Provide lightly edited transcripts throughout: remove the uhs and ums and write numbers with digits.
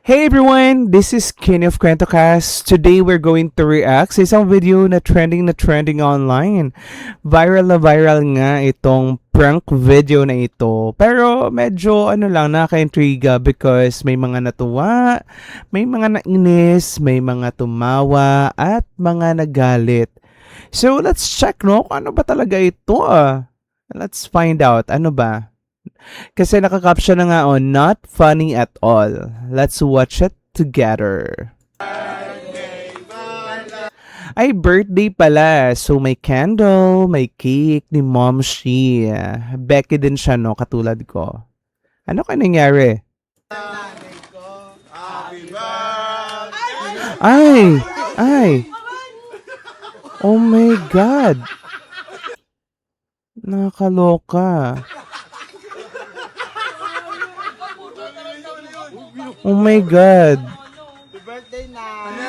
Hey everyone, this is Kenny of KwentoCast. Today we're going to react sa isang video na trending online. Viral na viral nga itong prank video na ito. Pero medyo nakaka-intriga because may mga natuwa, may mga nainis, may mga tumawa, at mga nagalit. So let's check kung ano ba talaga ito Let's find out, ano ba? Kasi naka-caption na nga not funny at all. Let's watch it together. Ay, birthday pala. So, may candle, may cake ni Mom Shi. Becky din siya, no? Katulad ko. Ano ka nangyari? Ay! Ay! Oh my God! Nakakaloka. Oh my God. Happy birthday na!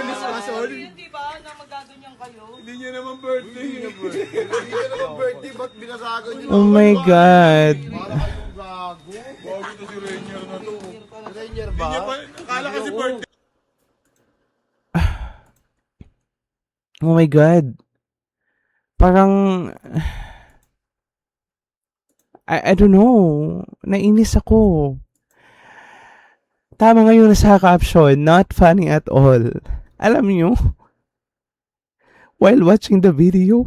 Miss Pasol? Hindi ba na magaganyan kayo? Hindi niya naman birthday. Hindi niya naman birthday, ba't binasago niyo? Oh my God. Para kayong gago. Bago to si Rainier na to. Rainier Hindi ba? niya pa, akala kasi birthday. Oh my God. Parang, I don't know. Nainis ako. Tama ngayon sa caption, not funny at all. Alam niyo, while watching the video,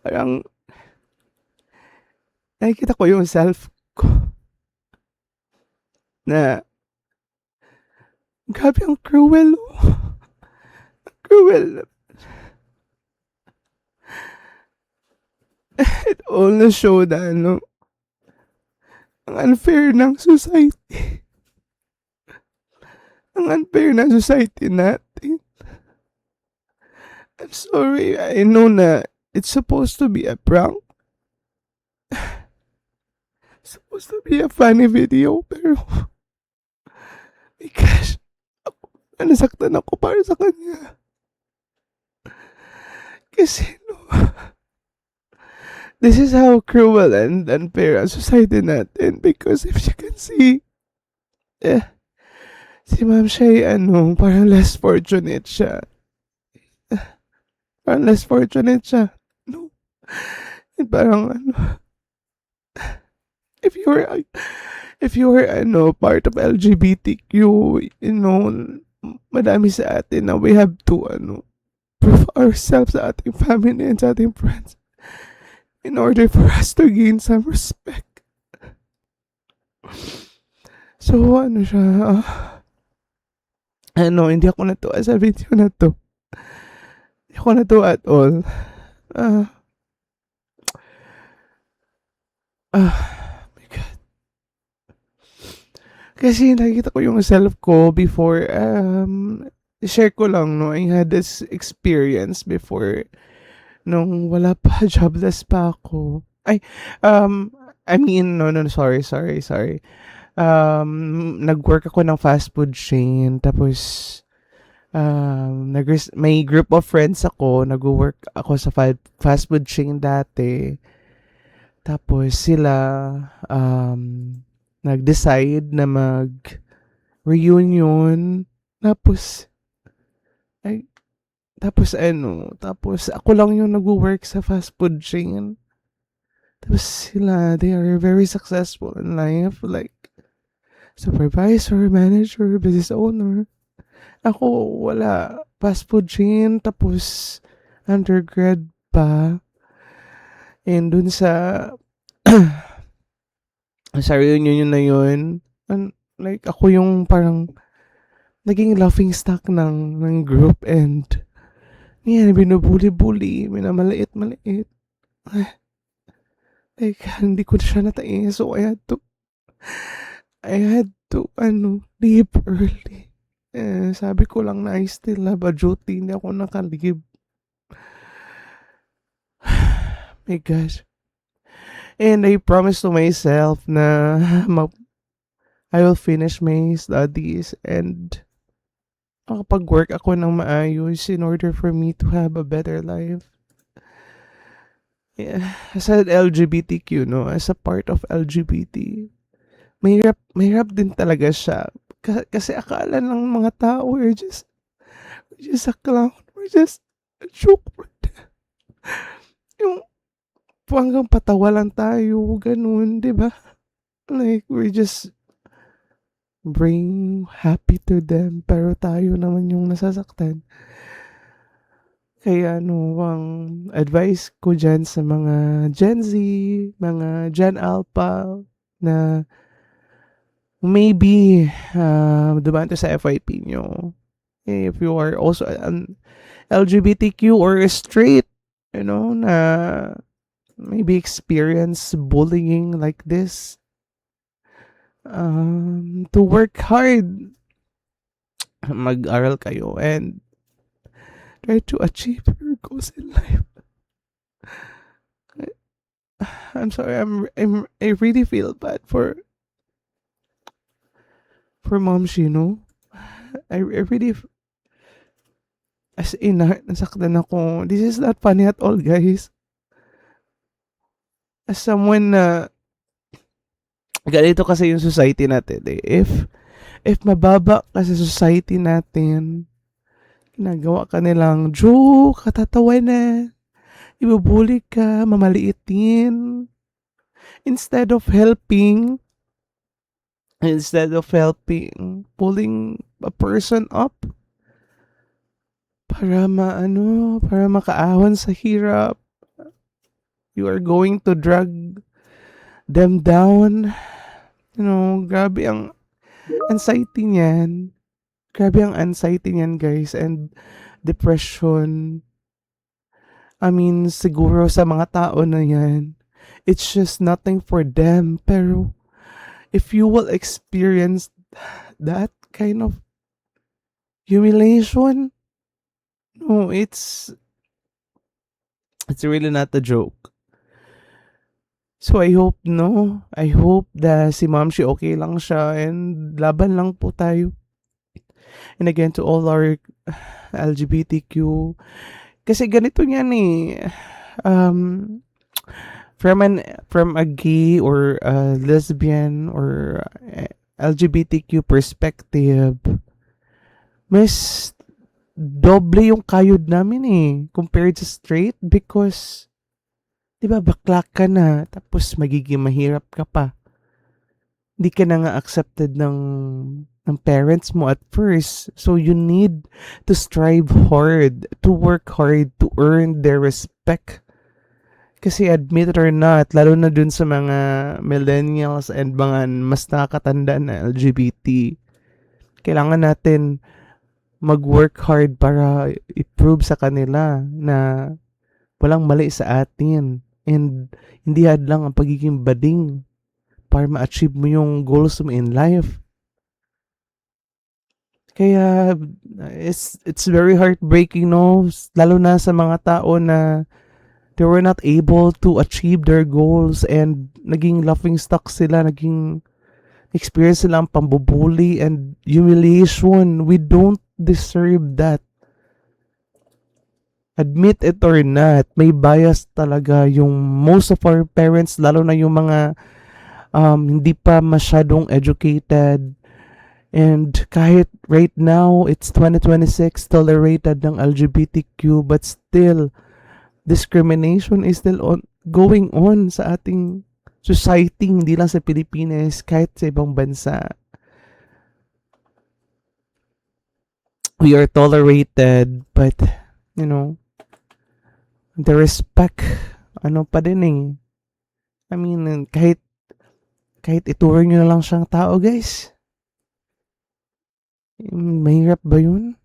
parang nakikita ko yung self ko na grabe ang cruel. Ang cruel. It all showed ang unfair ng society. Ang unfair na society natin. I'm sorry, I know na it's supposed to be a prank. It's supposed to be a funny video, pero because nasaktan ako para sa kanya. Kasi this is how cruel and unfair ang society natin, because if you can see, si Ma'am Shay, parang less fortunate siya. Parang less fortunate siya. No. And parang, if you're, part of LGBTQ, madami sa atin na we have to, prove ourselves sa ating family and sa ating friends in order for us to gain some respect. So, siya, hindi ako natuwa sa video na to. Hindi ako natuwa at all. My God. Kasi nakikita ko yung self ko before, share ko lang, I had this experience before, nung wala pa, jobless pa ako. Sorry. Nag-work ako ng fast food chain, tapos may group of friends ako, nag-work ako sa fast food chain dati. Tapos sila nag-decide na mag-reunion. Tapos ako lang yung nag-work sa fast food chain. Tapos sila, they are very successful in life, like supervisor, manager, business owner. Ako, wala. Fast food chain, tapos undergrad pa. And dun sa reunion na yun, like ako yung parang naging laughing stock ng group, and yan, binubuli-buli, minamaliit-maliit. Like, hindi ko na siya natain, so I had to leave early. Sabi ko lang na I still have a duty, hindi ako naka-leave. My gosh. And I promised to myself na I will finish my studies and makapag-work ako ng maayos in order for me to have a better life. Yeah, as an LGBTQ, as a part of LGBT, mahirap din talaga siya. Kasi akala ng mga tao, we're just a clown. We're just a joke. Yung hanggang patawa lang tayo, ganun, di ba? Like, we just bring happy to them, pero tayo naman yung nasasaktan. Kaya ang advice ko dyan sa mga Gen Z, mga Gen Alpha, na maybe dumaan to sa FYP nyo. If you are also an LGBTQ or straight, na maybe experience bullying like this, to work hard, mag-aral kayo, and try to achieve your goals in life. I'm sorry, I really feel bad for Mom Shino. I really, as in, nasaktan ako. This is not funny at all, guys. As someone na, ganito kasi yung society natin eh. If mababa ka sa society natin, ginagawa ka nilang joke, katatawanan, ibubuli ka, mamaliitin. Instead of helping, pulling a person up para makaahon sa hirap, you are going to drag them down. Grabe ang anxiety niyan. Guys, and depression. I mean, siguro sa mga tao na yan, it's just nothing for them. Pero, if you will experience that kind of humiliation, no, it's really not a joke. So I hope that si Ma'am Shi okay lang siya, and laban lang po tayo. And again, to all our LGBTQ, kasi ganito yan eh, from a gay or a lesbian or LGBTQ perspective, mas doble yung kayod namin eh compared sa straight, because di ba bakla ka na tapos magiging mahirap ka pa, hindi ka na nga accepted ng parents mo at first, so you need to strive hard, to work hard to earn their respect. Kasi admit it or not, lalo na dun sa mga millennials and mga mas nakakatanda na LGBT, kailangan natin mag-work hard para i-prove sa kanila na walang mali sa atin, and hindi hadlang ang pagiging bading para ma-achieve mo yung goals mo in life. Kaya it's very heartbreaking, no, lalo na sa mga tao na they were not able to achieve their goals and naging laughing stock sila, naging experience sila ang pambubuli and humiliation. We don't deserve that. Admit it or not, may bias talaga yung most of our parents, lalo na yung mga hindi pa masyadong educated. And kahit right now, it's 2026, tolerated ng LGBTQ, but still, discrimination is still going on sa ating society, hindi lang sa Pilipinas, kahit sa ibang bansa. We are tolerated, but, the respect, pa din eh. I mean, kahit ituring nyo na lang siyang tao, guys. Mahirap ba yun?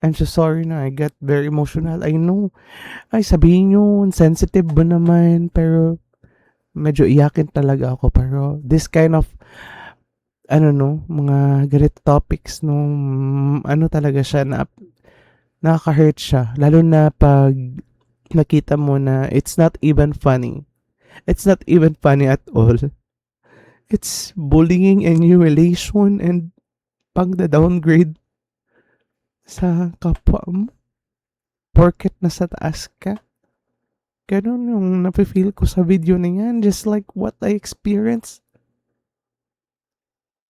I'm so sorry na I got very emotional. I know. Ay, sabihin nyo, sensitive ba naman? Pero, medyo iyakin talaga ako. Pero, this kind of, mga ganito topics, talaga siya, nakaka-hurt siya. Lalo na pag nakita mo na it's not even funny. It's not even funny at all. It's bullying and humiliation and pang-downgrade sa kapwa mo. Porket nasa taas ka. Ganun yung napifeel ko sa video na yan. Just like what I experienced.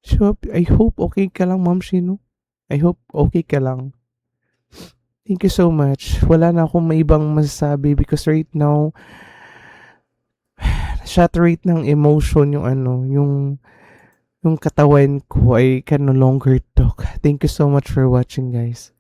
So, I hope okay ka lang, Ma'am Shino. I hope okay ka lang. Thank you so much. Wala na akong may ibang masasabi because right now, saturate ng emotion yung ano, yung katawan ko. I can no longer talk. Thank you so much for watching, guys.